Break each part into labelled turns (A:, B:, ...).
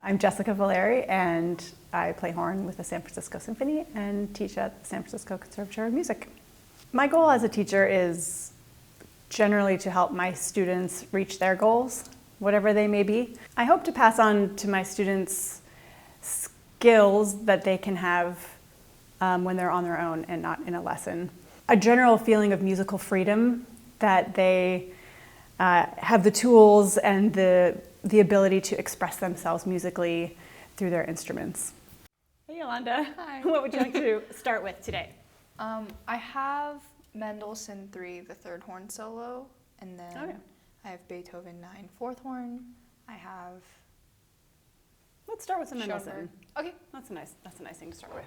A: I'm Jessica Valeri, and I play horn with the San Francisco Symphony and teach at the San Francisco Conservatory of Music. My goal as a teacher is generally to help my students reach their goals, whatever they may be. I hope to pass on to my students skills that they can have when they're on their own and not in a lesson. A general feeling of musical freedom, that they have the tools and the ability to express themselves musically through their instruments. Hey Yolanda.
B: Hi.
A: What would you like to start with today?
B: I have Mendelssohn 3, the third horn solo, and then I have Beethoven 9, fourth horn. I have
A: Let's start with some
B: Schoenberg.
A: Mendelssohn.
B: Okay.
A: That's a nice thing to start with.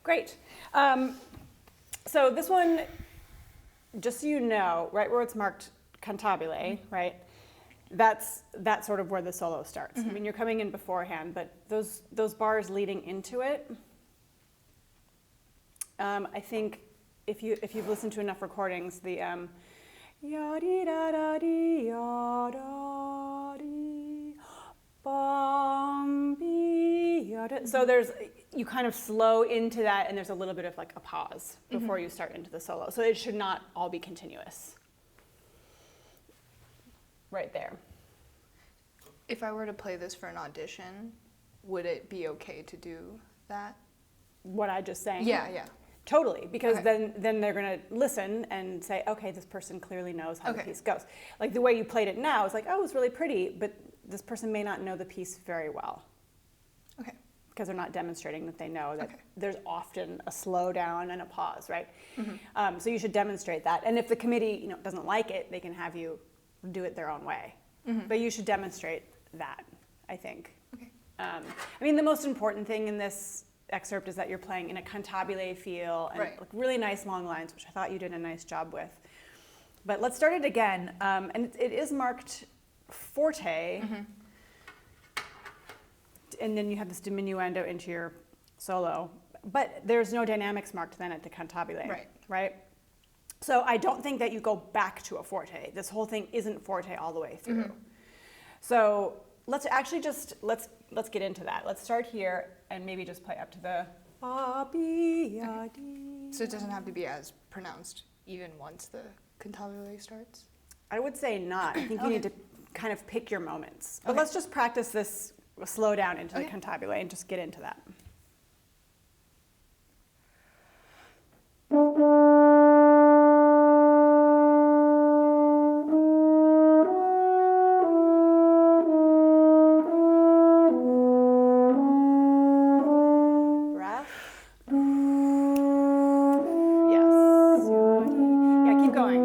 A: Great. So this one, just so you know, right where it's marked cantabile, right? That's sort of where the solo starts. I mean, you're coming in beforehand, but those bars leading into it, I think if you've listened to enough recordings, the ya di da da di ya da di bum bi ya da. So you kind of slow into that, and there's a little bit of like a pause before you start into the solo. So it should not all be continuous. Right there.
B: If I were to play this for an audition, would it be okay to do that?
A: What I just sang?
B: Yeah.
A: Totally, because then they're going to listen and say, okay, this person clearly knows how the piece goes. Like the way you played it now, it's like, oh, it's really pretty, but this person may not know the piece very well.
B: Okay.
A: Because they're not demonstrating that they know that there's often a slowdown and a pause, right? So you should demonstrate that. And if the committee, doesn't like it, they can have you do it their own way. But you should demonstrate that, I think.
B: Okay.
A: I mean, the most important thing in this excerpt is that you're playing in a cantabile feel and like really nice long lines, which I thought you did a nice job with. But let's start it again. And it is marked forte. And then you have this diminuendo into your solo, but there's no dynamics marked then at the cantabile, right? So I don't think that you go back to a forte. This whole thing isn't forte all the way through. So let's actually let's get into that. Let's start here and maybe just play up to the
B: So it doesn't have to be as pronounced even once the cantabile starts?
A: I would say not. I think you need to kind of pick your moments. But let's just practice this slow down into the cantabile and just get into that. Breath. Yes. Yeah, keep going.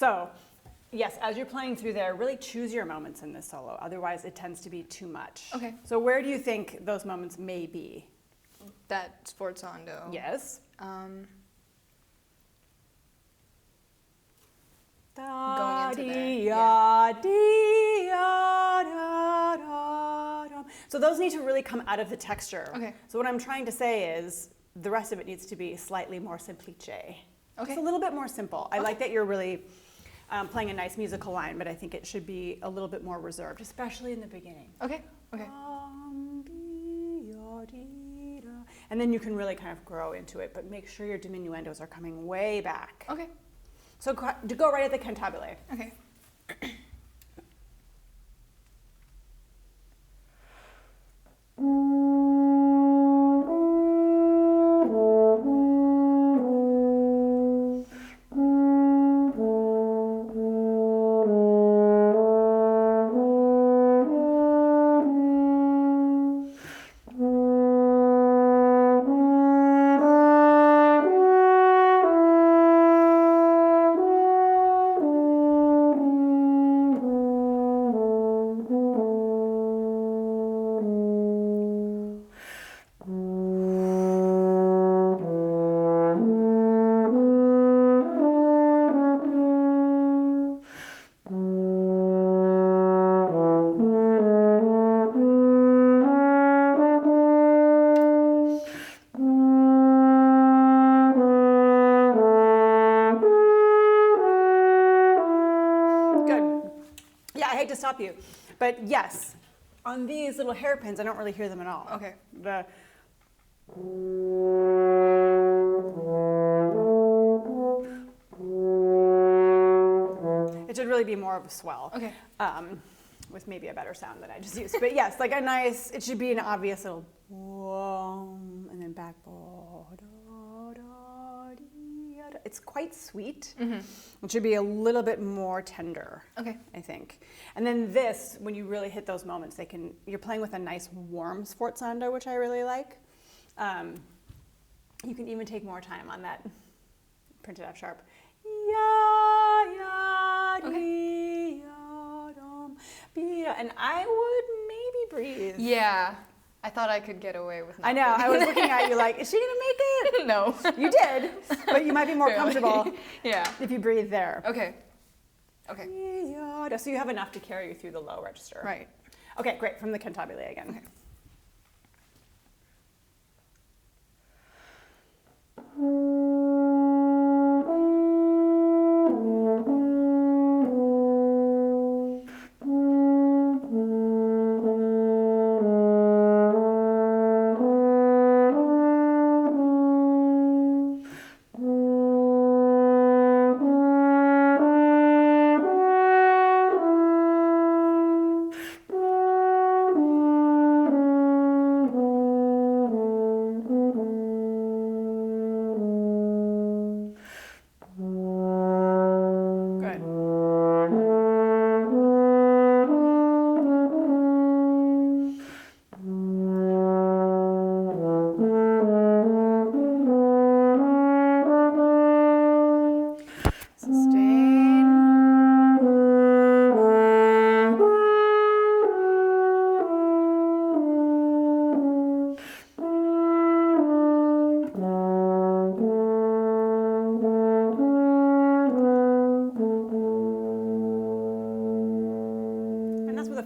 A: So, yes, as you're playing through there, really choose your moments in this solo. Otherwise, it tends to be too much.
B: Okay.
A: So where do you think those moments may be?
B: That sforzando.
A: Yes.
B: Going into there.
A: So those need to really come out of the texture.
B: Okay.
A: So what I'm trying to say is the rest of it needs to be slightly more semplice.
B: Okay.
A: Just a little bit more simple. I like that you're really playing a nice musical line, but I think it should be a little bit more reserved, especially in the beginning.
B: Okay. Okay.
A: And then you can really kind of grow into it, but make sure your diminuendos are coming way back.
B: Okay.
A: So go right at the cantabile.
B: Okay.
A: To stop you, but yes, on these little hairpins, I don't really hear them at all.
B: Okay.
A: It should really be more of a swell.
B: Okay.
A: With maybe a better sound than I just used. But yes, like a nice, it should be an obvious little and then back. It's quite sweet. Mm-hmm. It should be a little bit more tender.
B: Okay.
A: I think. And then this, when you really hit those moments, you're playing with a nice warm sforzando, which I really like. You can even take more time on that printed F sharp.
B: Okay.
A: And I would maybe breathe.
B: Yeah. I thought I could get away with
A: I know. I was looking at you like, is she going to make it?
B: No.
A: You did, but you might be more
B: Barely.
A: comfortable
B: Yeah.
A: if you breathe there.
B: Okay. Okay.
A: So you have enough to carry you through the low register.
B: Right.
A: Okay, great. From the cantabile again.
B: Okay.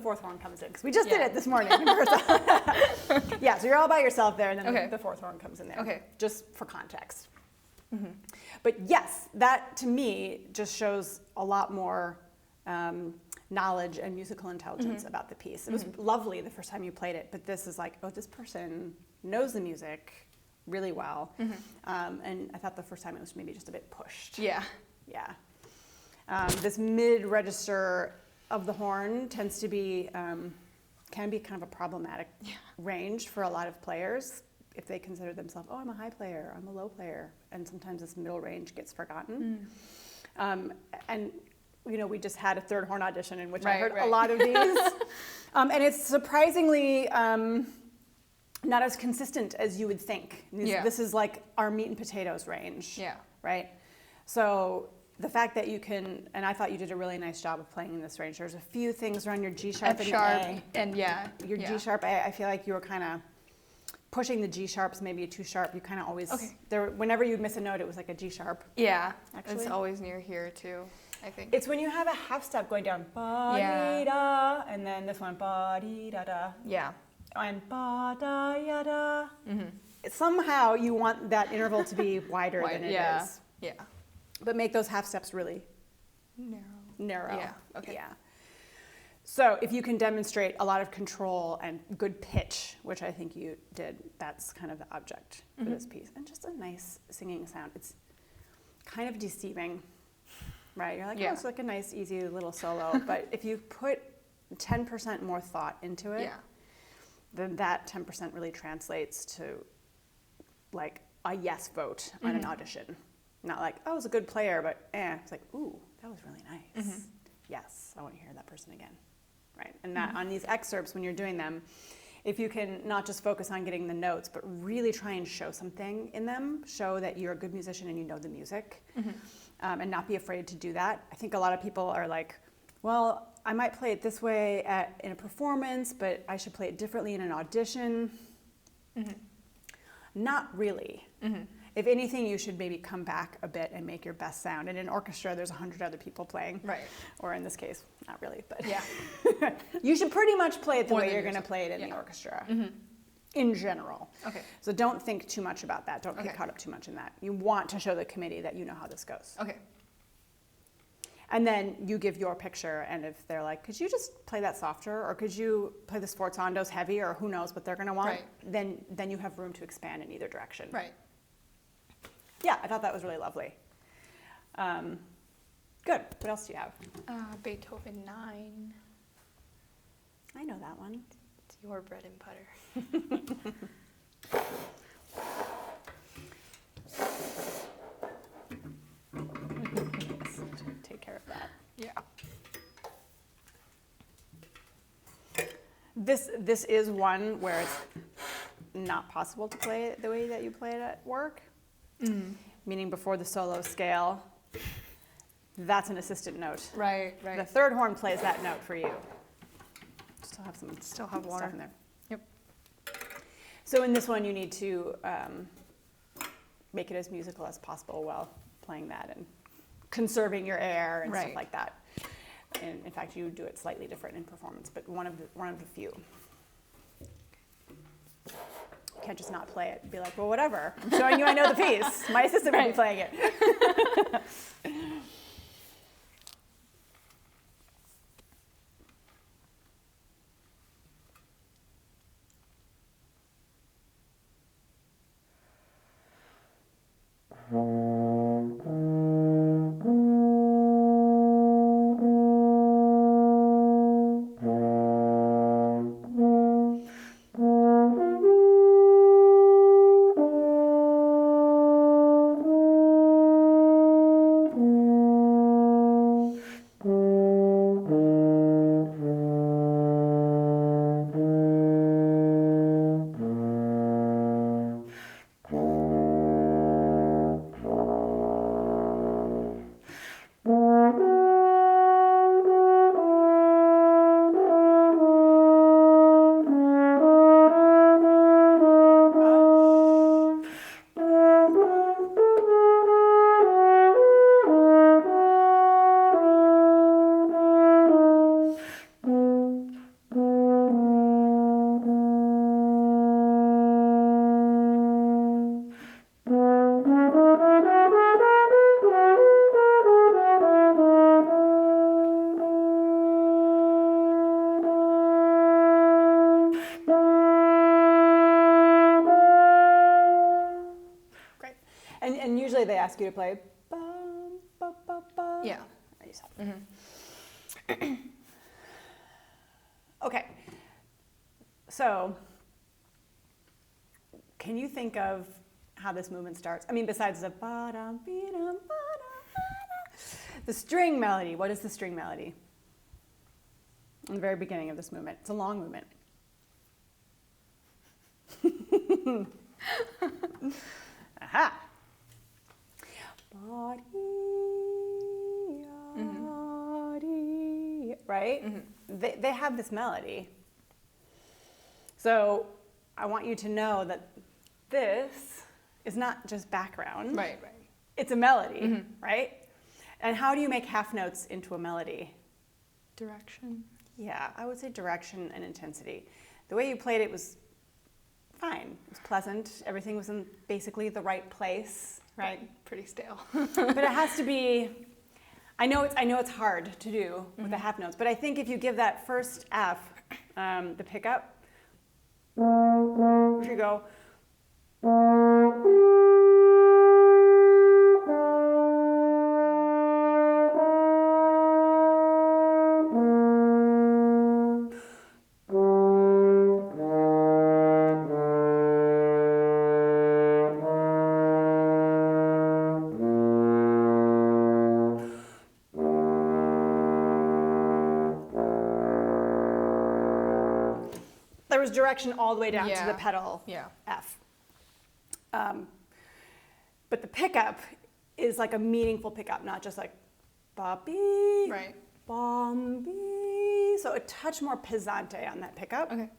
A: fourth horn comes in, because we just did it this morning in rehearsal. Yeah, so you're all by yourself there, and then the fourth horn comes in there.
B: Okay.
A: Just for context. Mm-hmm. But yes, that to me just shows a lot more knowledge and musical intelligence about the piece. It was lovely the first time you played it, but this is like, oh, this person knows the music really well. And I thought the first time it was maybe just a bit pushed.
B: Yeah.
A: Yeah. This mid-register of the horn tends to be, can be kind of a problematic range for a lot of players if they consider themselves, oh, I'm a high player, I'm a low player, and sometimes this middle range gets forgotten. And you know, we just had a third horn audition in which I heard a lot of these, and it's surprisingly not as consistent as you would think. This is like our meat and potatoes range, right? So the fact that you can, and I thought you did a really nice job of playing in this range. There's a few things around your G sharp
B: F sharp
A: and A.
B: and
A: Your G sharp A, I feel like you were kind of pushing the G sharps maybe a 2 sharp. You kind of always, whenever you'd miss a note, it was like a G sharp.
B: Yeah,
A: actually.
B: it's always near here too, I think.
A: It's when you have a half step going down, ba-dee-da, and then this one, ba-dee-da-da.
B: Yeah.
A: And ba-da-ya-da. Somehow you want that interval to be wider than it is.
B: Yeah.
A: But make those half steps really narrow.
B: Yeah. Okay.
A: Yeah. So if you can demonstrate a lot of control and good pitch, which I think you did, that's kind of the object for this piece. And just a nice singing sound. It's kind of deceiving, right? You're like, oh, it's like a nice, easy little solo. But if you put 10% more thought into it, then that 10% really translates to like a yes vote on an audition. Not like, oh, I was a good player, but It's like, ooh, that was really nice. Yes, I want to hear that person again. Right, and that on these excerpts, when you're doing them, if you can not just focus on getting the notes, but really try and show something in them, show that you're a good musician and you know the music, and not be afraid to do that. I think a lot of people are like, well, I might play it this way in a performance, but I should play it differently in an audition. Not really. If anything, you should maybe come back a bit and make your best sound. And in orchestra, there's 100 other people playing. Right. Or in this case, not really, but you should pretty much play it the way you're going to play it in the orchestra, in general. Okay. So don't think too much about that. Don't get caught up too much in that. You want to show the committee that you know how this goes. Okay. And then you give your picture, and if they're like, could you just play that softer, or could you play the sforzandos heavy, or who knows what they're going to want, then you have room to expand in either direction. Right. Yeah, I thought that was really lovely. Good. What else do you have?
B: Beethoven 9.
A: I know that one.
B: It's your bread and butter.
A: Take care of that.
B: Yeah.
A: This is one where it's not possible to play it the way that you play it at work. Meaning before the solo scale, that's an assistant note. Right. The third horn plays that note for you. Still have water in there. Yep. So in this one, you need to make it as musical as possible while playing that and conserving your air and stuff like that. And in fact, you do it slightly different in performance, but one of the few. You can't just not play it and be like, well, whatever. I'm showing you I know the piece. My assistant will be playing it. And usually they ask you to play. Yeah. Okay. So, can you think of how this movement starts? I mean, besides the ba-dum, be-dum, ba-dum, the string melody. What is the string melody? In the very beginning of this movement. It's a long movement. Aha. right? They have this melody. So I want you to know that this is not just background.
B: Right.
A: It's a melody, right? And how do you make half notes into a melody?
B: Direction.
A: Yeah, I would say direction and intensity. The way you played it was fine. It was pleasant. Everything was in basically the right place, right?
B: Pretty stale.
A: But it has to be. I know it's hard to do with the half notes, but I think if you give that first F, the pickup, if you go. There was direction all the way down to the pedal F. But the pickup is like a meaningful pickup, not just like ba-bee,
B: Right.
A: bom-bee. So a touch more pesante on that pickup.
B: Okay.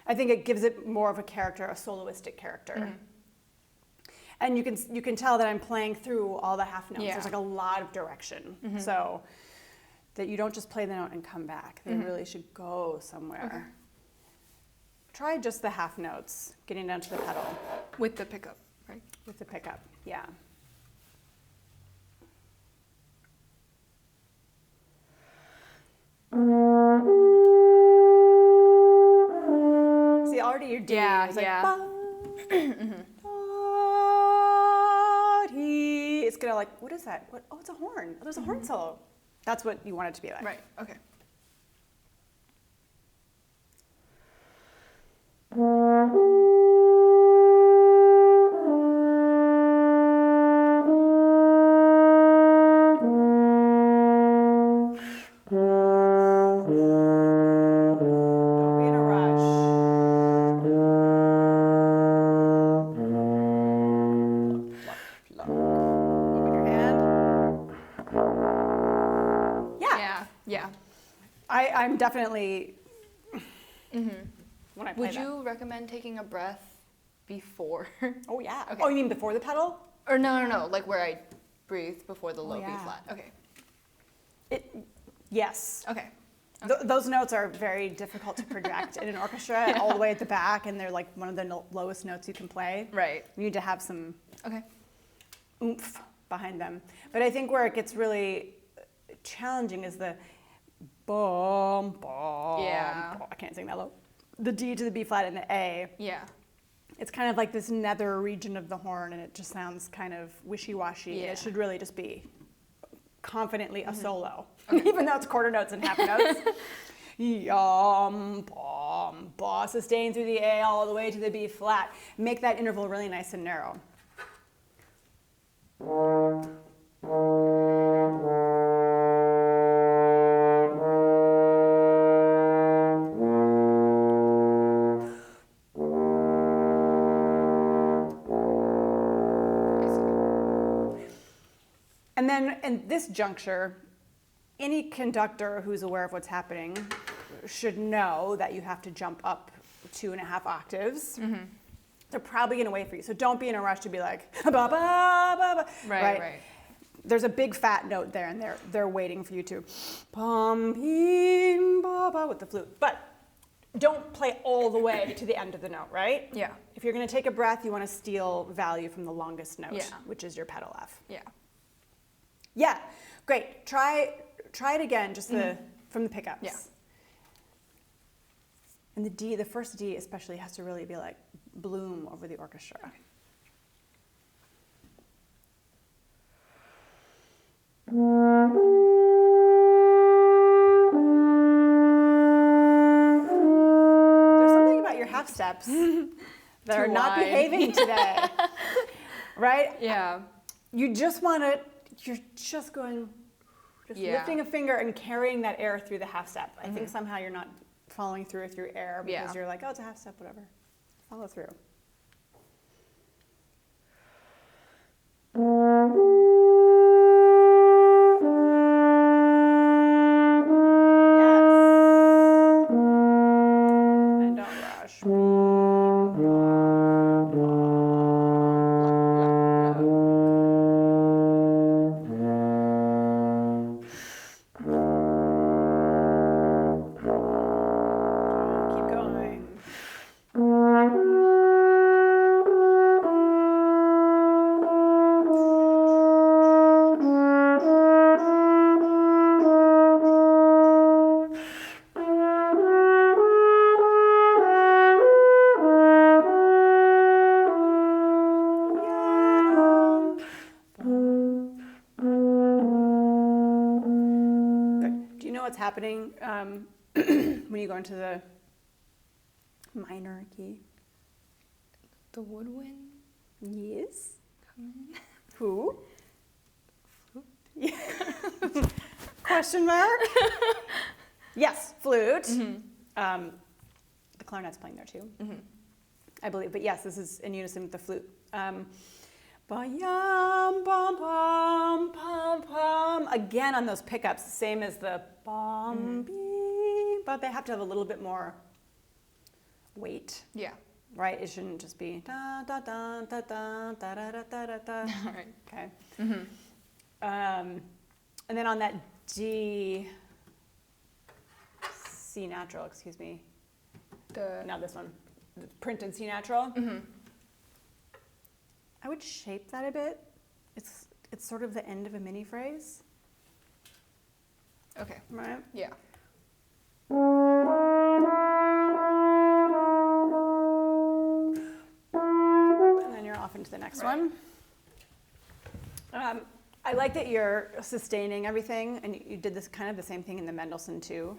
A: I think it gives it more of a character, a soloistic character. And you can tell that I'm playing through all the half notes.
B: Yeah.
A: There's like a lot of direction. So that you don't just play the note and come back. They really should go somewhere.
B: Okay.
A: Try just the half notes, getting down to the pedal.
B: With the pickup, right?
A: With the pickup, yeah. See, already you're doing it. It's like, ba-dee. It's gonna like, what is that? What? Oh, it's a horn. Oh, there's a horn solo. That's what you want it to be like.
B: Right, okay.
A: Don't be in a rush. Pluck. Open your hand.
B: Yeah.
A: I'm definitely when I play
B: Would you recommend taking a breath before?
A: Oh yeah.
B: Okay.
A: Oh, you mean before the pedal?
B: Or no, like where I breathe before the low B
A: yeah.
B: flat. Okay.
A: Yes.
B: Okay.
A: Those notes are very difficult to project in an orchestra, all the way at the back, and they're like one of the lowest notes you can play.
B: Right.
A: You need to have some
B: Okay.
A: oomph behind them. But I think where it gets really challenging is the bum, bum.
B: Yeah.
A: Bum. I can't sing that low. The D to the B flat and the A.
B: Yeah.
A: It's kind of like this nether region of the horn, and it just sounds kind of wishy-washy.
B: Yeah.
A: It should really just be confidently a solo, even though it's quarter notes and half notes. Yum, bum, ba, sustain through the A all the way to the B flat. Make that interval really nice and narrow. And then in this juncture, any conductor who's aware of what's happening should know that you have to jump up 2.5 octaves. They're probably going to wait for you. So don't be in a rush to be like, ba, ba, ba, ba.
B: Right.
A: There's a big fat note there, and they're waiting for you to pum, pim, ba, ba, with the flute. But don't play all the way to the end of the note, right?
B: Yeah.
A: If you're going to take a breath, you want to steal value from the longest note,
B: Yeah.
A: which is your pedal F.
B: Yeah.
A: Yeah, great. Try it again, just from the pickups.
B: Yeah.
A: And the D, the first D especially, has to really be like bloom over the orchestra.
B: Okay.
A: There's something about your half steps that are not
B: wide.
A: behaving today, right?
B: Yeah.
A: You just want to, you're just going,
B: Yeah.
A: lifting a finger and carrying that air through the half step. I think somehow you're not following through air because
B: Yeah.
A: you're like, oh, it's a half step, whatever. Follow through. Yeah, what's happening when you go into the minor key?
B: The woodwind.
A: Yes.
B: Come in.
A: Who? Question mark? Yes, flute. The clarinet's playing there too, I believe. But yes, this is in unison with the flute. Ba-yum, bum, bum, pum, pum. Again on those pickups, same as the bum, bee, but they have to have a little bit more weight.
B: Yeah.
A: Right? It shouldn't just be da da da da da da da da da da.
B: Right.
A: Okay. And then on that C natural, excuse me. Now this one, the printed C natural. I would shape that a bit. It's sort of the end of a mini phrase.
B: Okay.
A: Right?
B: Yeah.
A: And then you're off into the next one. I like that you're sustaining everything, and you did this kind of the same thing in the Mendelssohn too.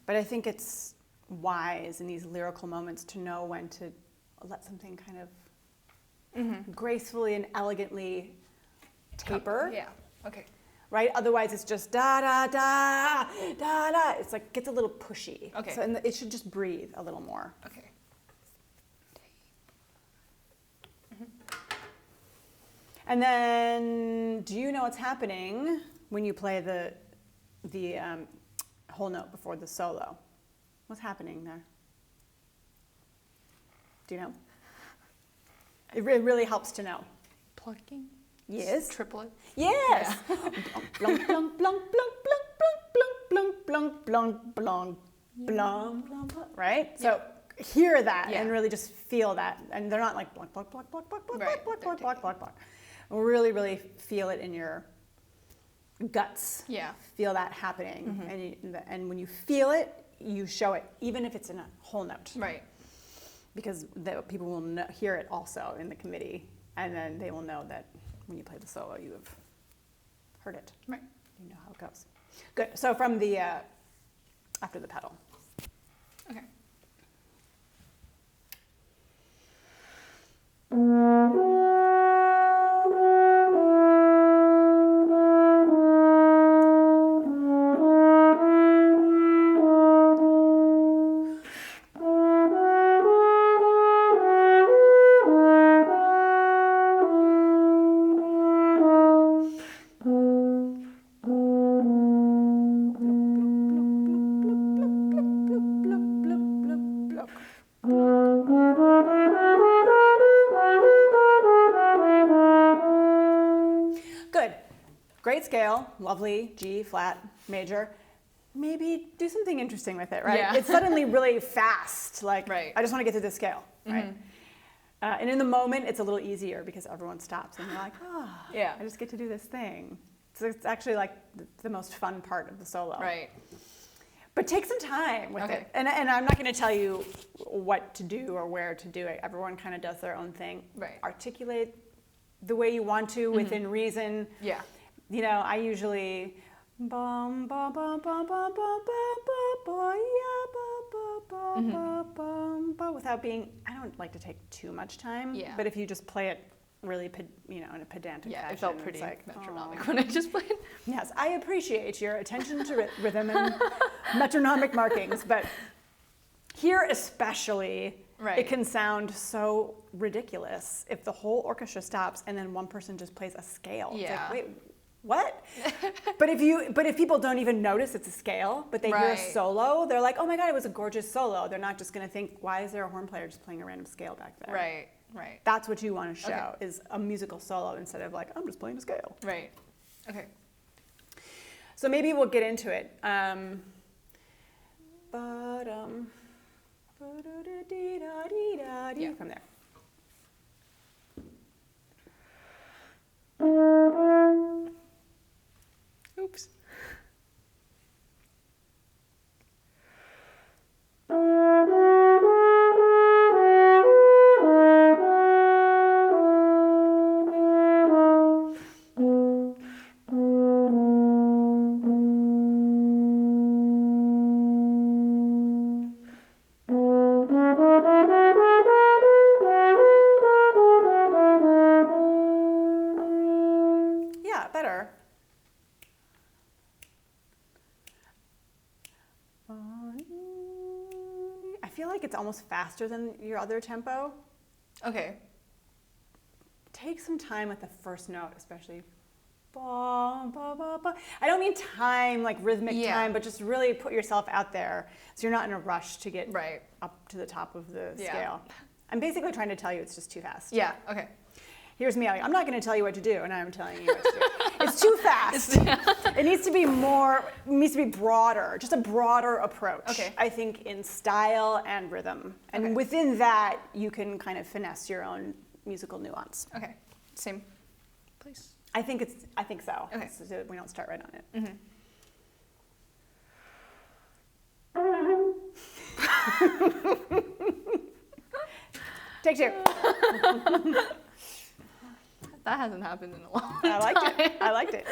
A: But I think it's wise in these lyrical moments to know when to let something kind of gracefully and elegantly taper.
B: Yeah. Okay.
A: Right? Otherwise, it's just da da da da da. It's like gets a little pushy.
B: Okay.
A: So, and it should just breathe a little more.
B: Okay.
A: And then, do you know what's happening when you play the whole note before the solo? What's happening there? Do you know? It really helps to know.
B: Plucking.
A: Yes.
B: Triplet.
A: Yes.
B: Yeah.
A: Blunk, blunk, blunk, blunk, blunk, blunk, blunk, blunk, blunk, blunk, blunk, right? So hear that and really just feel that. And they're not like blunk, blunk, blunk, blunk, blunk, blunk,
B: Right.
A: blunk, blunk, blunk, blunk, blunk. Really, really feel it in your guts.
B: Yeah.
A: Feel that happening. And when you feel it, you show it, even if it's in a whole note.
B: Right.
A: Because people will hear it also in the committee, and then they will know that when you play the solo, you have heard it.
B: Right.
A: You know how it goes. Good. So from the after the pedal.
B: Okay.
A: Good. Great scale, lovely, G, flat, major. Maybe do something interesting with it, right?
B: Yeah.
A: It's suddenly really fast, like,
B: Right.
A: I just want to get to this scale, right? And in the moment, it's a little easier because everyone stops and you're like, I just get to do this thing. So it's actually like the most fun part of the solo.
B: Right.
A: But take some time with
B: Okay.
A: it. And I'm not going to tell you what to do or where to do it. Everyone kind of does their own thing.
B: Right.
A: Articulate the way you want to within reason.
B: Yeah.
A: You know, I usually bum ba ba ba ba ba ba ba ya ba ba ba ba ba without being. I don't like to take too much time.
B: Yeah.
A: But if you just play it really, in a pedantic
B: Yeah,
A: fashion,
B: it felt pretty
A: it's like,
B: metronomic when I just played.
A: Yes, I appreciate your attention to rhythm and metronomic markings, but here especially, it can sound so ridiculous if the whole orchestra stops and then one person just plays a scale.
B: Yeah.
A: It's like, wait, what? but if people don't even notice it's a scale, but they hear a solo, they're like, oh my God, it was a gorgeous solo. They're not just going to think, why is there a horn player just playing a random scale back there?
B: Right. Right.
A: That's what you want to show is a musical solo instead of like, I'm just playing a scale.
B: Right. Okay.
A: So maybe we'll get into it. From there.
B: Oops.
A: better. I feel like it's almost faster than your other tempo.
B: Okay.
A: Take some time with the first note, especially. Ba, ba, ba, ba. I don't mean time, like rhythmic time, but just really put yourself out there so you're not in a rush to get up to the top of the scale. I'm basically trying to tell you it's just too fast.
B: Yeah, okay.
A: Here's me. I'm not going to tell you what to do, and I'm telling you what to do. It's too fast. It needs to be broader, just a broader approach.
B: Okay.
A: I think in style and rhythm. And within that, you can kind of finesse your own musical nuance.
B: Okay. Same place.
A: I think so.
B: Okay.
A: So we don't start right on it. Take two.
B: That hasn't happened in a long
A: I liked it.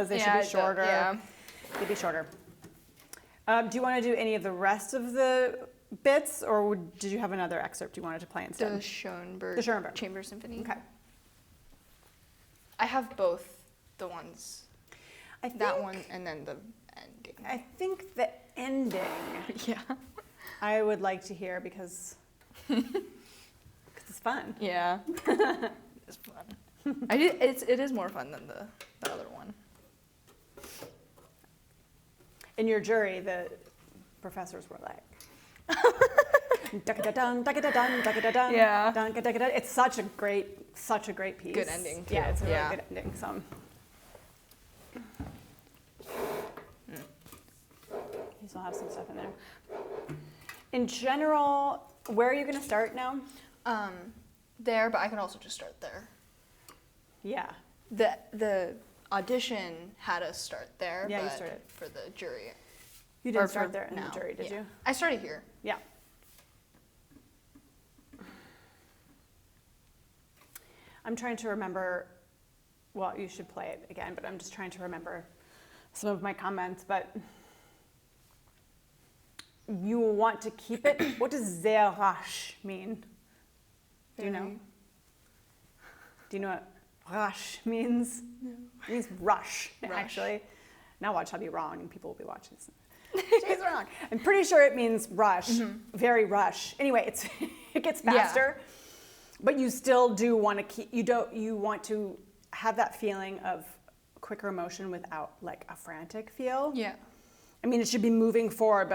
A: They should be shorter. They'd be shorter. Do you want to do any of the rest of the bits, or did you have another excerpt you wanted to play instead?
B: The Schoenberg Chamber Symphony.
A: Okay.
B: I have both the ones. That one and then the ending.
A: I think the ending.
B: Yeah.
A: I would like to hear because it's fun.
B: Yeah. It's fun. It is more fun than the other one.
A: In your jury, the professors were like,
B: yeah.
A: It's such a great piece.
B: Good ending. Too.
A: Yeah, it's a really good ending. So. You still have some stuff in there. In general, where are you going to start now?
B: There, but I can also just start there.
A: Yeah.
B: The audition had us start there.
A: Yeah,
B: but
A: you started.
B: For the jury.
A: You didn't start there in the jury, did you?
B: I started here.
A: Yeah. I'm trying to remember, well, you should play it again, but I'm just trying to remember some of my comments, but you want to keep it. What does sehr rasch mean? Do you know? Do you know what rasch means? No. It means rush, actually. Now watch, I'll be wrong, and people will be watching this. She's wrong. I'm pretty sure it means rush, very rush. Anyway, it gets faster, but you still do want to keep. You want to have that feeling of quicker motion without like a frantic feel.
B: Yeah.
A: I mean, it should be moving forward,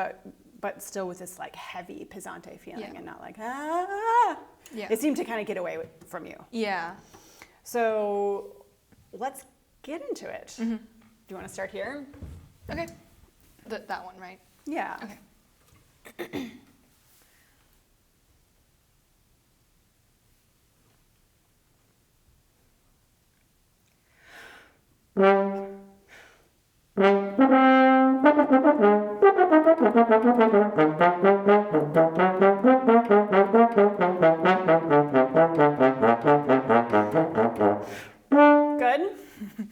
A: but still with this like heavy pesante feeling, and not like ah.
B: Yeah.
A: It seemed to kind of get away from you.
B: Yeah.
A: So let's get into it. Do you want to start here?
B: Okay. That one, right?
A: Yeah.
B: Okay.
A: Good.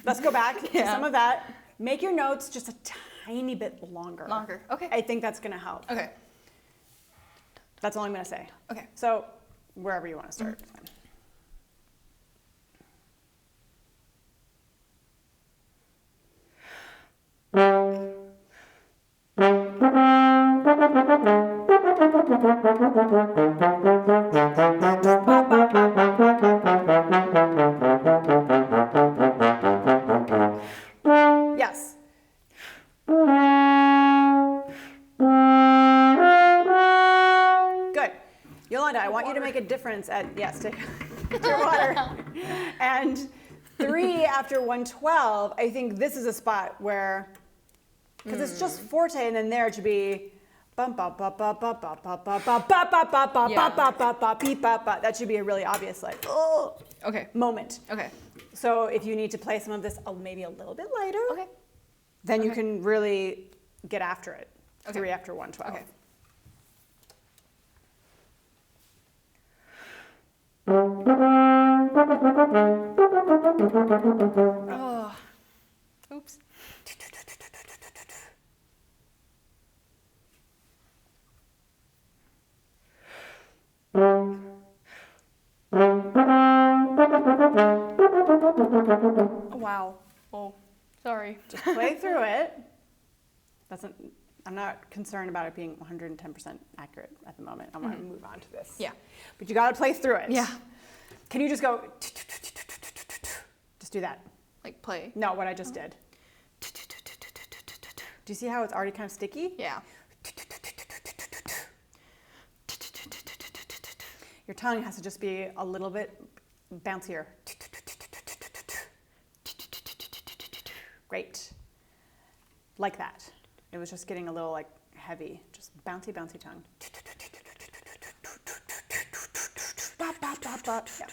A: Let's go back to some of that. Make your notes just a tiny bit longer.
B: Longer. Okay.
A: I think that's going to help.
B: Okay.
A: That's all I'm going to say.
B: Okay.
A: So wherever you want to start. Yes. Good. Yolanda, I want you to make a difference at, yes, take your water. And 3 after 112, I think this is a spot where, because it's just forte, and then there it should be bum ba ba ba ba ba ba ba ba ba ba ba ba ba ba ba beep ba ba. That should be a really obvious like moment.
B: Okay.
A: So if you need to play some of this maybe a little bit lighter, then you can really get after it. 3 after 112.
B: Okay. Oh. Oops. Wow. Oh, sorry.
A: Just play through it. I'm not concerned about it being 110% accurate at the moment. I want to move on to this.
B: Yeah.
A: But you got to play through it.
B: Yeah.
A: Can you just go, just do that?
B: Like play?
A: No, what I just did. Do you see how it's already kind of sticky?
B: Yeah.
A: Your tongue has to just be a little bit bouncier. Great. Like that. It was just getting a little like heavy. Just bouncy, bouncy tongue. Bop, bop, bop, bop. Yeah.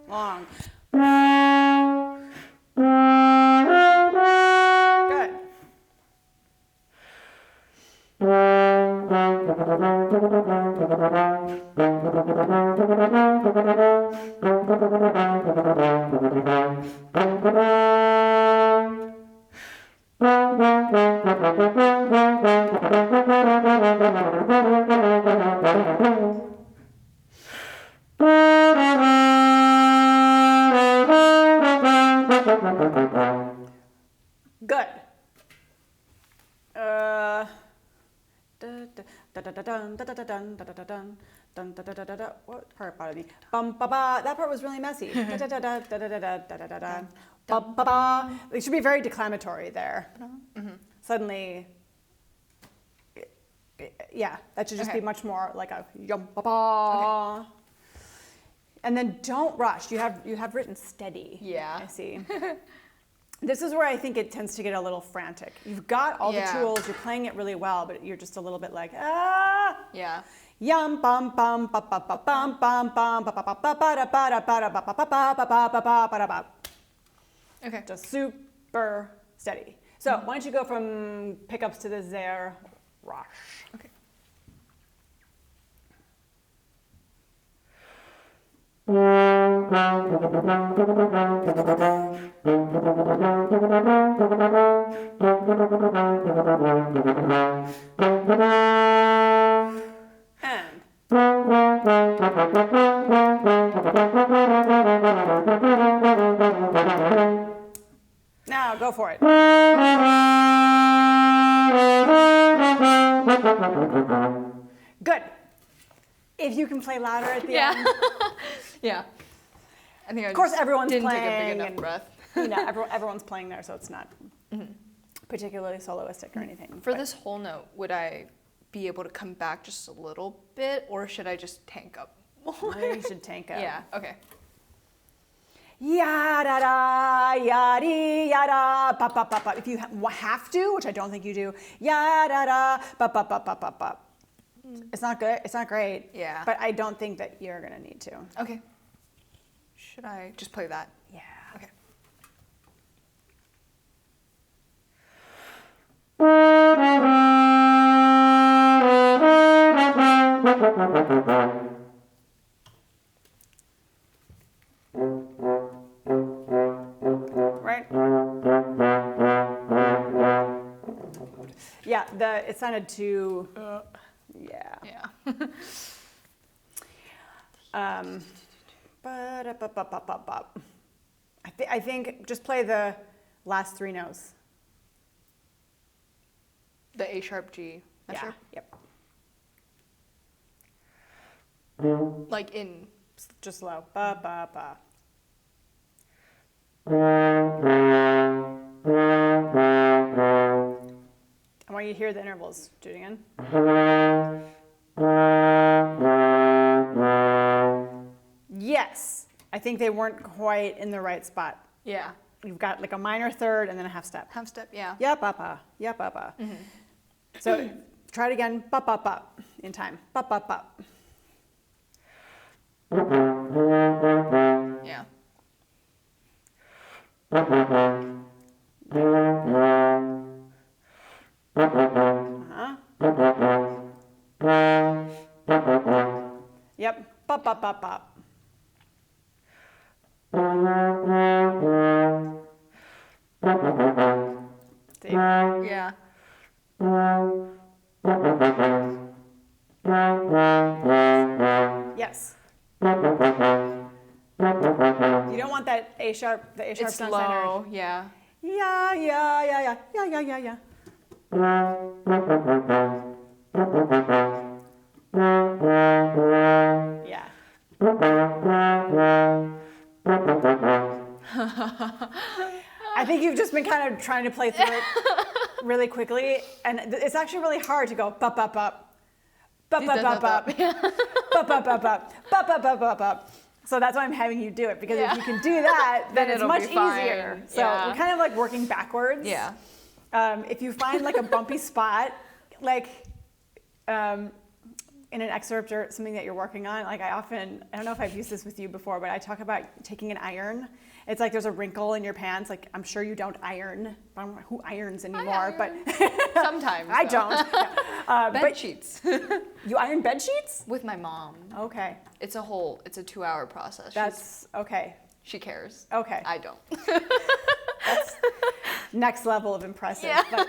A: Long. Good. Good. What part bothered me? Bum ba ba. That part was really messy. Da da da da da da da da da da da. Ba ba ba. It should be very declamatory there. Suddenly, yeah, that should just be much more like a yum ba ba. And then don't rush. You have written steady.
B: Yeah.
A: I see. This is where I think it tends to get a little frantic. You've got all the tools, you're playing it really well, but you're just a little bit like, ah.
B: Yeah.
A: Yum bum bum ba ba ba bum bum bum ba ba ba ba ba da ba da ba da ba ba ba ba ba ba ba ba ba ba.
B: Okay.
A: Just super steady. So why don't you go from pickups to the there rush.
B: Okay.
A: And now go for it. Good. If you can play louder at the end.
B: Yeah. I think
A: Of course, everyone's
B: didn't
A: playing.
B: take a big enough
A: and,
B: breath.
A: everyone's playing there, so it's not particularly soloistic or anything.
B: For this whole note, would I be able to come back just a little bit, or should I just tank up more?
A: You should tank up.
B: Yeah. Okay.
A: Yada da yada yada ba ba ba ba. If you have to, which I don't think you do, yada da ba ba ba ba ba ba. It's not good. It's not great.
B: Yeah.
A: But I don't think that you're gonna need to.
B: Okay. Should I just play that?
A: Yeah.
B: Okay.
A: Right? Yeah, it sounded too, yeah.
B: Yeah.
A: Ba-da-ba-ba-ba-ba-ba. I think just play the last three notes.
B: The A sharp G measure.
A: Yeah. Yep.
B: Like in.
A: Just slow. Ba ba ba. I want you to hear the intervals. Do it again. Yes. I think they weren't quite in the right spot.
B: Yeah.
A: You've got like a minor third and then a half step.
B: Half step, yeah.
A: Yep, up, yep, up. So try it again. Bop, bop, bop in time. Bop, bop, bop.
B: Yeah.
A: Yep. Bop, bop, bop, bop. See?
B: Yeah.
A: Yes. You don't want that A sharp, the A sharp
B: It's low, yeah.
A: Yeah, yeah, yeah, yeah, yeah, yeah, yeah, yeah. Yeah. I think you've just been kind of trying to play through it really quickly, and it's actually really hard to go bop, bop, bop. Bop, bop, bop, bop. Bop, bop, bop, bop. Bop, bop, bop, bop, bop. So that's why I'm having you do it, because if you can do that, then it's much easier. So we're kind of like working backwards.
B: Yeah.
A: If you find like a bumpy spot, like in an excerpt or something that you're working on, like I don't know if I've used this with you before, but I talk about taking an iron. It's like there's a wrinkle in your pants. Like I'm sure you don't iron. I don't know who irons anymore, but
B: sometimes
A: I don't.
B: Bed sheets.
A: You iron bed sheets?
B: With my mom.
A: Okay.
B: It's a 2-hour process.
A: That's okay.
B: She cares.
A: Okay.
B: I don't.
A: That's next level of impressive.
B: Yeah.
A: But,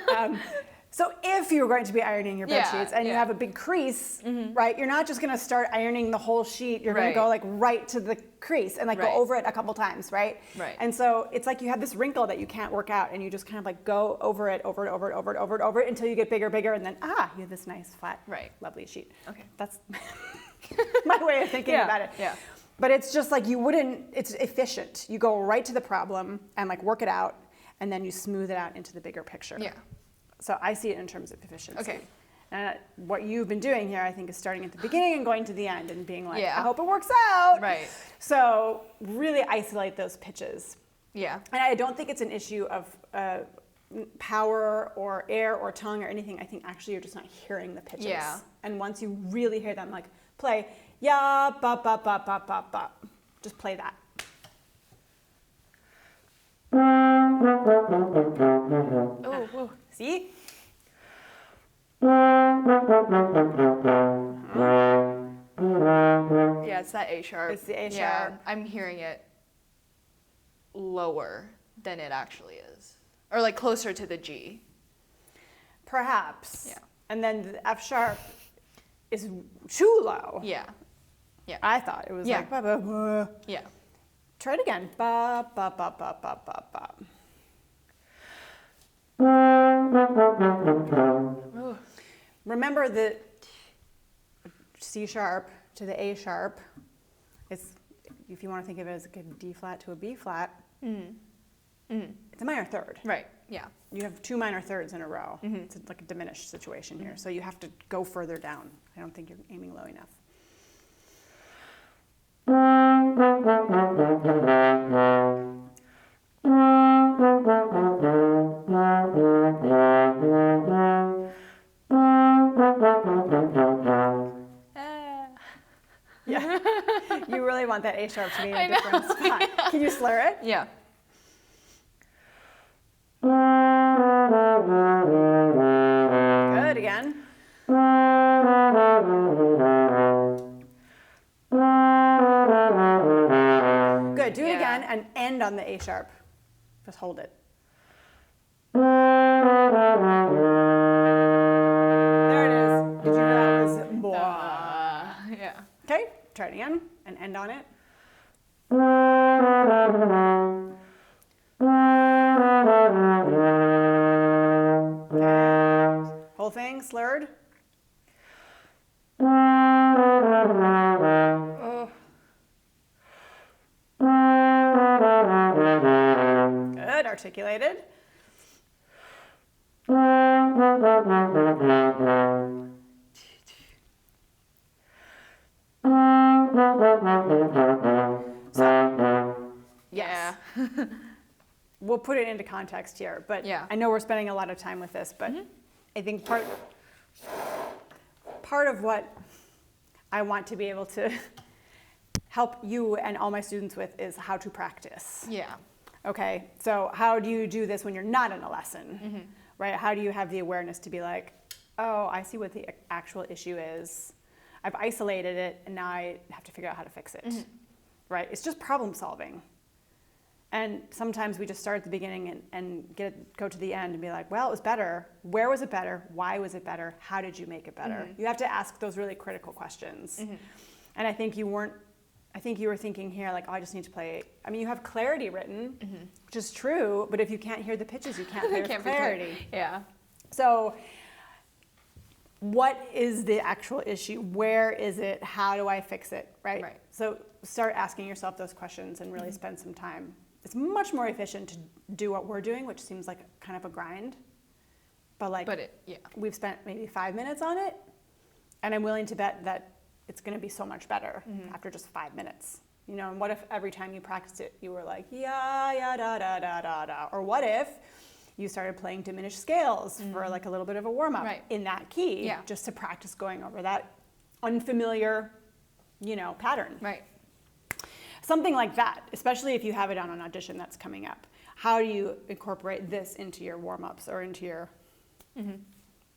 A: so if you're going to be ironing your bed sheets and you have a big crease, right, you're not just going to start ironing the whole sheet. You're going to go like right to the crease and like go over it a couple times, right?
B: Right.
A: And so it's like you have this wrinkle that you can't work out, and you just kind of like go over it until you get bigger, and then you have this nice flat, lovely sheet.
B: Okay.
A: That's my way of thinking about it.
B: Yeah.
A: But it's just like it's efficient. You go right to the problem and like work it out, and then you smooth it out into the bigger picture.
B: Yeah.
A: So I see it in terms of efficiency.
B: Okay.
A: And what you've been doing here, I think, is starting at the beginning and going to the end and being like,
B: Yeah.
A: I hope it works out.
B: Right.
A: So really isolate those pitches.
B: Yeah.
A: And I don't think it's an issue of power or air or tongue or anything. I think actually you're just not hearing the pitches.
B: Yeah.
A: And once you really hear them, like play, ya, bop, bop, bop, bop, bop, bop. Just play that.
B: Oh,
A: See?
B: yeah, it's that A sharp.
A: It's the A
B: Yeah,
A: sharp.
B: I'm hearing it lower than it actually is. Or like closer to the G.
A: Perhaps.
B: Yeah.
A: And then the F sharp is too low.
B: Yeah. Yeah.
A: I thought it was like ba ba ba.
B: Yeah.
A: Try it again. Ba ba ba ba ba ba ba.
B: Ooh.
A: Remember the C sharp to the A sharp. It's, if you want to think of it as like a D flat to a B flat, it's a minor third.
B: Right. Yeah.
A: You have two minor thirds in a row. It's like a diminished situation here. So you have to go further down. I don't think you're aiming low enough. Yeah. You really want that A sharp to be in a different spot. Can you slur it?
B: Yeah.
A: Good, again. Good, do it again and end on the A sharp. Just hold it. There it is. Did you hear that was blah?
B: Yeah.
A: Okay, try it again and end on it. Okay. Whole thing slurred.
B: Oh.
A: articulated. So, yes.
B: Yeah.
A: We'll put it into context here, but
B: Yeah.
A: I know we're spending a lot of time with this, but I think part of what I want to be able to help you and all my students with is how to practice.
B: Yeah.
A: Okay, so how do you do this when you're not in a lesson, right? How do you have the awareness to be like, oh, I see what the actual issue is. I've isolated it, and now I have to figure out how to fix it, right? It's just problem solving. And sometimes we just start at the beginning and go to the end and be like, well, it was better. Where was it better? Why was it better? How did you make it better? You have to ask those really critical questions. And I think you were thinking here, like, oh, I just need to play. I mean, you have clarity written, which is true, but if you can't hear the pitches, you can't play with clarity.
B: Yeah.
A: So what is the actual issue? Where is it? How do I fix it, right? So start asking yourself those questions and really spend some time. It's much more efficient to do what we're doing, which seems like kind of a grind. But we've spent maybe 5 minutes on it, and I'm willing to bet that it's going to be so much better after just 5 minutes. You know, and what if every time you practiced it, you were like, yeah, yeah, da, da, da, da, da. Or what if you started playing diminished scales for like a little bit of a warm-up in that key, just to practice going over that unfamiliar, pattern.
B: Right.
A: Something like that, especially if you have it on an audition that's coming up. How do you incorporate this into your warm-ups or into your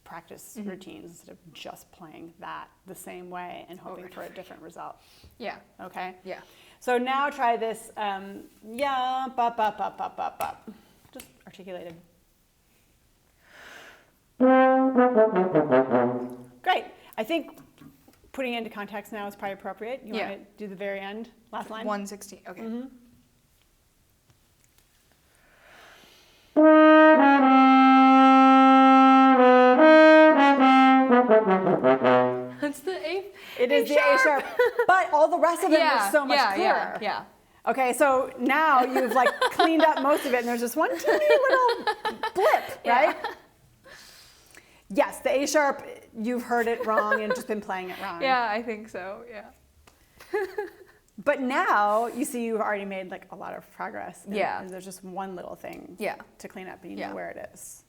A: practice routines instead of just playing that the same way and hoping for a different result?
B: Yeah.
A: Okay?
B: Yeah.
A: So now try this, yeah, bop, bop, bop, bop, bop, bop. Just articulated. Great. I think putting it into context now is probably appropriate. You want to do the very end, last line?
B: 116, okay. That's the A.
A: It is the A sharp, but all the rest of it is so much clearer.
B: Yeah.
A: Okay, so now you've like cleaned up most of it, and there's just one teeny little blip, right? Yes, the A sharp, you've heard it wrong and just been playing it wrong.
B: Yeah, I think so, yeah.
A: But now you see you've already made like a lot of progress.
B: And
A: there's just one little thing to clean up, and you know where it is.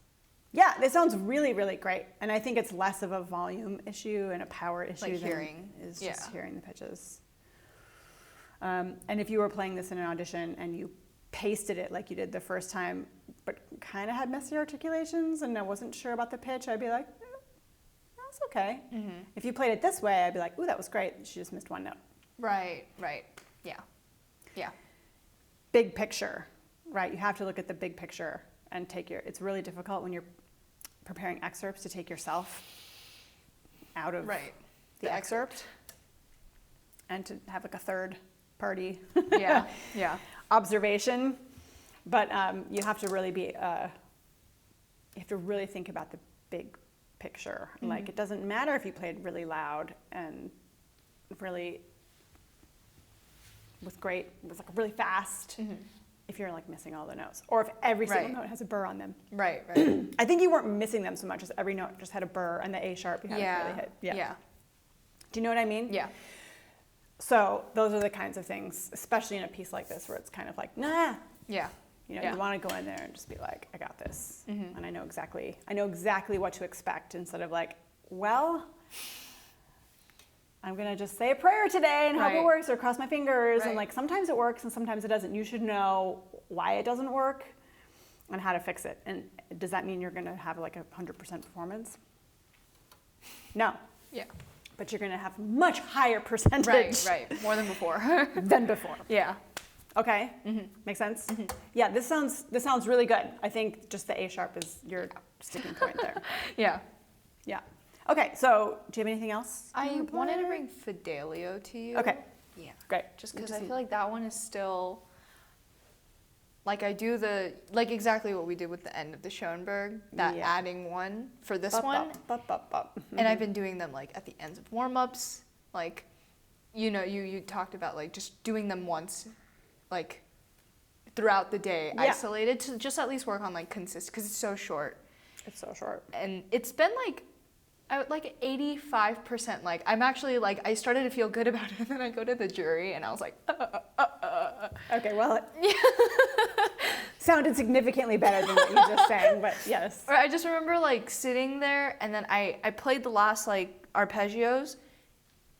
A: Yeah, this sounds really, really great. And I think it's less of a volume issue and a power issue
B: like
A: than is just hearing the pitches. And if you were playing this in an audition and you pasted it like you did the first time, but kind of had messy articulations and I wasn't sure about the pitch, I'd be like, that's okay. If you played it this way, I'd be like, ooh, that was great. She just missed one note.
B: Right. Yeah.
A: Big picture, right? You have to look at the big picture and it's really difficult when you're preparing excerpts to take yourself out of the excerpt and to have like a third party observation. But you have to really you have to really think about the big picture. Like, it doesn't matter if you played really loud and really really fast if you're like missing all the notes, or if every single note has a burr on them.
B: Right.
A: I think you weren't missing them so much as every note just had a burr, and the A sharp you hadn't really hit. Yeah. Do you know what I mean?
B: Yeah.
A: So those are the kinds of things, especially in a piece like this where it's kind of like, nah.
B: Yeah.
A: You want to go in there and just be like, I got this. And I know exactly what to expect, instead of like, well, I'm going to just say a prayer today and hope it works, or cross my fingers. And like, sometimes it works and sometimes it doesn't. You should know why it doesn't work and how to fix it. And does that mean you're going to have like 100% performance? No.
B: Yeah.
A: But you're going to have much higher percentage.
B: Right. More than before.
A: Than before.
B: Yeah.
A: Okay. Make sense? Yeah, this sounds really good. I think just the A sharp is your sticking point there.
B: Yeah.
A: Okay, so do you have anything else?
B: I wanted to bring Fidelio to you.
A: Okay.
B: Yeah.
A: Great.
B: Just because I feel like that one is still, like, I do exactly what we did with the end of the Schoenberg, that adding one for this one. And I've been doing them like at the ends of warm-ups. Like, you talked about like just doing them once. Like, throughout the day, isolated, to just at least work on like consistent, because it's so short.
A: It's so short.
B: And it's been like 85%. Like I'm actually like, I started to feel good about it, and then I go to the jury and I was like,
A: Okay, well, it sounded significantly better than what you just sang, but yes.
B: Or I just remember like sitting there, and then I played the last like arpeggios,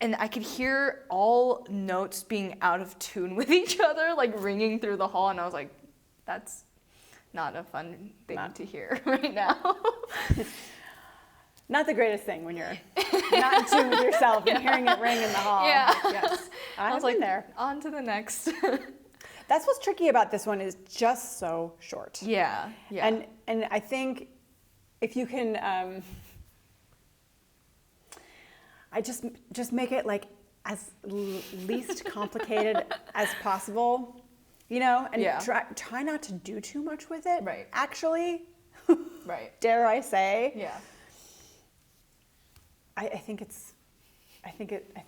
B: and I could hear all notes being out of tune with each other, like ringing through the hall, and I was like, that's not a fun thing to hear right now.
A: Not the greatest thing when you're not in tune with yourself and hearing it ring in the hall.
B: Yeah.
A: Yes.
B: I was like, there. On to the next.
A: That's what's tricky about this one, is just so short.
B: Yeah. Yeah.
A: And I think if you can, I just make it like as least complicated as possible, you know, and try not to do too much with it.
B: Right.
A: Actually.
B: Right.
A: Dare I say?
B: Yeah.
A: I think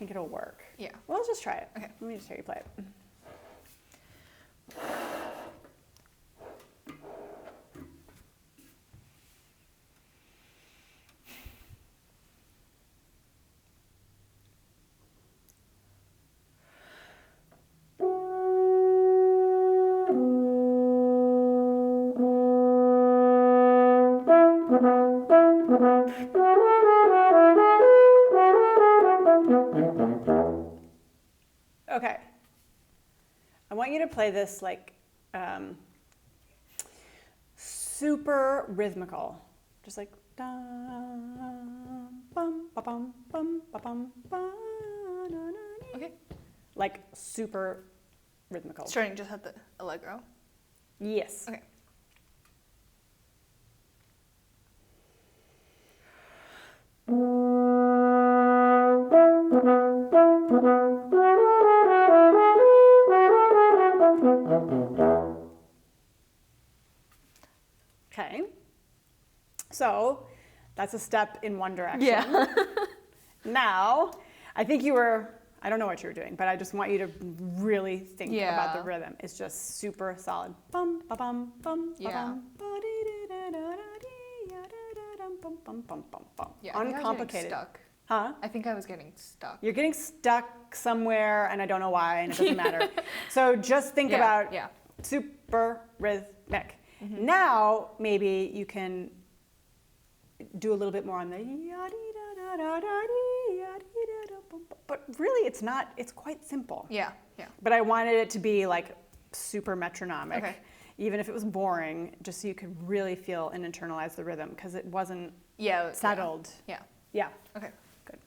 A: it'll work.
B: Yeah.
A: Well, let's just try it.
B: Okay.
A: Let me just hear you play it. Okay. I want you to play this like super rhythmical, just like da bum ba bum bum ba bum ba na na.
B: Okay.
A: Like super rhythmical.
B: Starting just at the allegro.
A: Yes.
B: Okay.
A: Okay. So that's a step in one direction.
B: Yeah.
A: Now, I think I don't know what you were doing, but I just want you to really think about the rhythm. It's just super solid. Bum, ba bum, bum, ba bum, ba dee dee da da da dee ya da da dum bum bum bum bum bum.
B: Yeah,
A: Uncomplicated.
B: Stuck.
A: Huh?
B: I think I was getting stuck.
A: You're getting stuck somewhere, and I don't know why, and it doesn't matter. So just think about super rhythmic. Mm-hmm. Now, maybe you can do a little bit more on the but really it's quite simple.
B: Yeah.
A: But I wanted it to be like super metronomic, even if it was boring, just so you could really feel and internalize the rhythm, because it wasn't settled. Yeah.
B: Okay.
A: Good.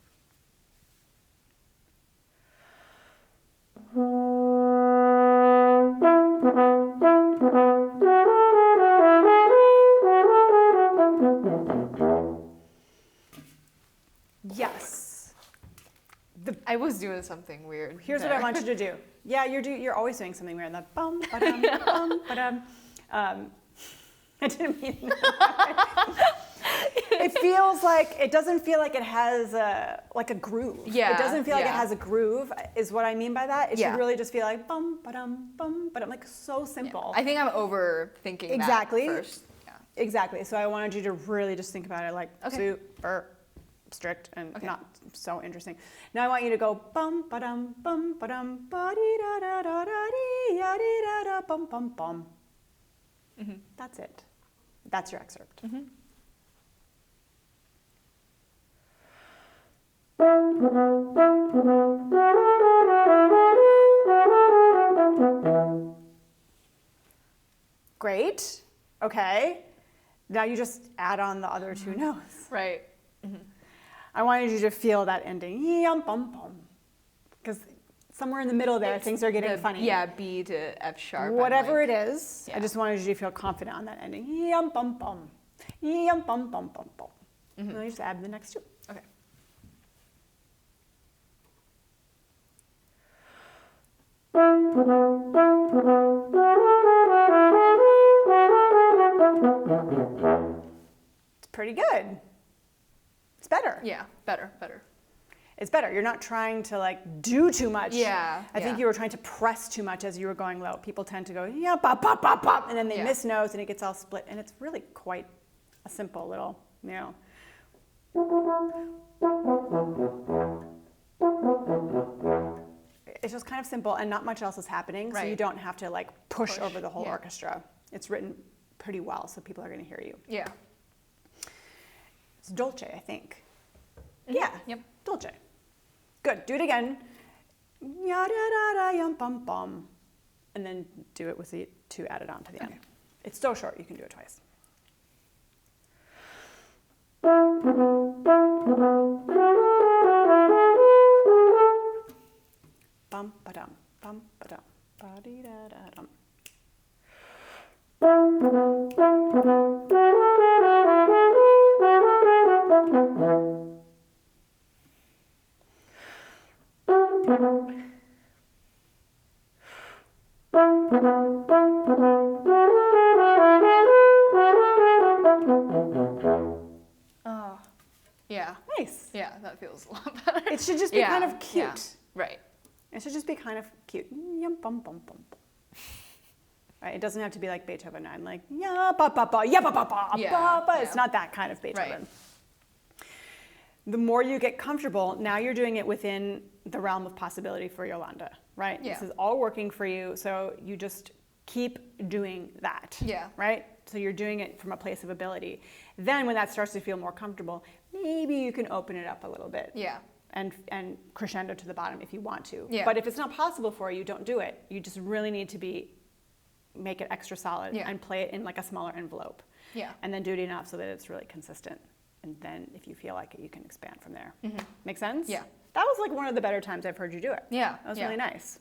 A: Yes.
B: I was doing something weird.
A: Here's what I want you to do. Yeah, you're always doing something weird. That bum ba-dum, bum ba-dum. I didn't mean that. It doesn't feel like it has a groove.
B: Yeah.
A: It doesn't feel like it has a groove, is what I mean by that. It should really just feel like bum ba-dum, bum ba-dum, like so simple.
B: Yeah. I think I'm overthinking that first. Yeah.
A: Exactly. So I wanted you to really just think about it like super strict and not so interesting. Now I want you to go bum ba-dum, bum ba-dum, ba-dee-da-da-da-da-dee-ya-dee-da-da, bum bum bum. Mm-hmm. That's it. That's your excerpt. Mm-hmm. Great. Okay. Now you just add on the other two notes.
B: Right. Mm-hmm.
A: I wanted you to feel that ending. Yum bum bum. Because somewhere in the middle there, things are getting funny.
B: Yeah, B to F sharp.
A: Whatever it is, I just wanted you to feel confident on that ending. Yum bum bum. Yum bum bum bum bum. Mm-hmm. And then you just add the next two.
B: Okay.
A: It's pretty good. It's better.
B: Yeah, better.
A: is better. You're not trying to like do too much.
B: Yeah.
A: I think you were trying to press too much as you were going low. People tend to go, yeah, pop, pop, pop, pop, and then they miss notes and it gets all split. And it's really quite a simple little, you know. It's just kind of simple and not much else is happening. So you don't have to like push over the whole orchestra. It's written pretty well, so people are going to hear you.
B: Yeah.
A: It's dolce, I think.
B: Mm-hmm.
A: Yeah.
B: Yep.
A: Dolce. Good. Do it again. Ya da da da yum bum bum. And then do it with the 2 added on to the end. It's so short, you can do it twice. Bum ba dum ba dee da da dum.
B: Oh, yeah.
A: Nice.
B: Yeah, that feels a lot better.
A: It should just be kind of cute.
B: Yeah. Right.
A: It should just be kind of cute. Yum bum bum bum. Right? It doesn't have to be like Beethoven 9, like ya ba ba ba ya ba ba ba ba ba. It's not that kind of Beethoven.
B: Right.
A: The more you get comfortable, now you're doing it within the realm of possibility for Yolanda, right?
B: Yeah.
A: This is all working for you, so you just keep doing that.
B: Yeah.
A: Right? So you're doing it from a place of ability. Then when that starts to feel more comfortable, maybe you can open it up a little bit.
B: Yeah.
A: And crescendo to the bottom if you want to.
B: Yeah.
A: But if it's not possible for you, don't do it. You just really need to make it extra solid and play it in like a smaller envelope.
B: Yeah.
A: And then do it enough so that it's really consistent. And then if you feel like it, you can expand from there.
B: Mm-hmm.
A: Make sense?
B: Yeah.
A: That was like one of the better times I've heard you do it.
B: Yeah.
A: That was really nice.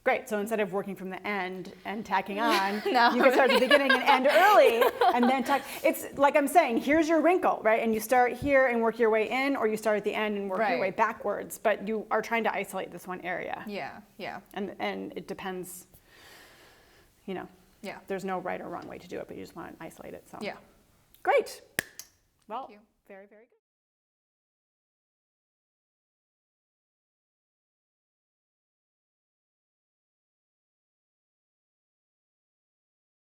A: Great. So instead of working from the end and tacking on, you can start at the beginning and end early and then tack. It's like I'm saying, here's your wrinkle, right? And you start here and work your way in, or you start at the end and work your way backwards. But you are trying to isolate this one area.
B: Yeah. Yeah.
A: And it depends, you know.
B: Yeah.
A: There's no right or wrong way to do it, but you just want to isolate it. So.
B: Yeah.
A: Great. Well, very, very good.